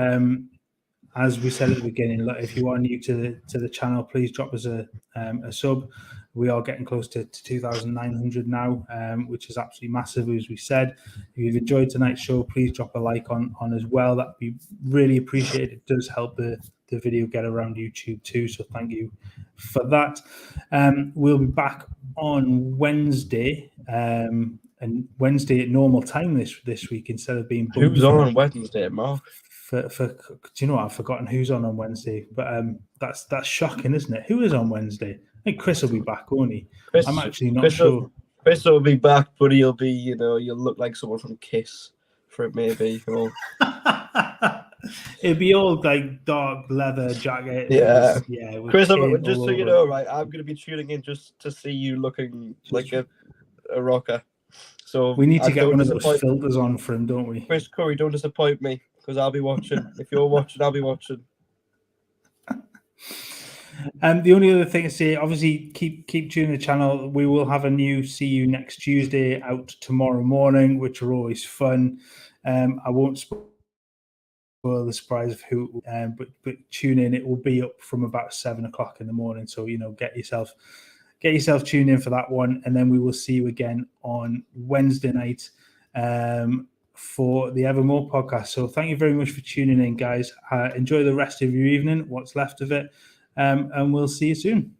As we said at the beginning, if you are new to the channel, please drop us a sub. We are getting close to 2,900 now, which is absolutely massive, as we said. If you've enjoyed tonight's show, please drop a like on as well. That'd be really appreciated. It does help the video get around YouTube too, so thank you for that. We'll be back on Wednesday, and Wednesday at normal time this week instead of being Who's on Wednesday, Mark? Do you know what? I've forgotten who's on Wednesday, but that's shocking, isn't it? Who is on Wednesday? I think Chris will be back, won't he? I'm actually not sure. Chris will be back, but he'll be, you'll look like someone from Kiss for it, maybe. Or... It'd be all like dark leather jacket. Yeah. Chris, just so you know, right, I'm going to be tuning in just to see you looking like a rocker. So we need to get one of those filters on for him, don't we? Chris Curry, don't disappoint me, because I'll be watching. If you're watching, I'll be watching. The only other thing to say, obviously, keep tuning the channel. We will have a new See You Next Tuesday out tomorrow morning, which are always fun. I won't spoil the surprise of who, but tune in. It will be up from about 7 o'clock in the morning. So get yourself tuned in for that one, and then we will see you again on Wednesday night for the Evermore podcast. So thank you very much for tuning in, guys. Enjoy the rest of your evening, what's left of it, and we'll see you soon.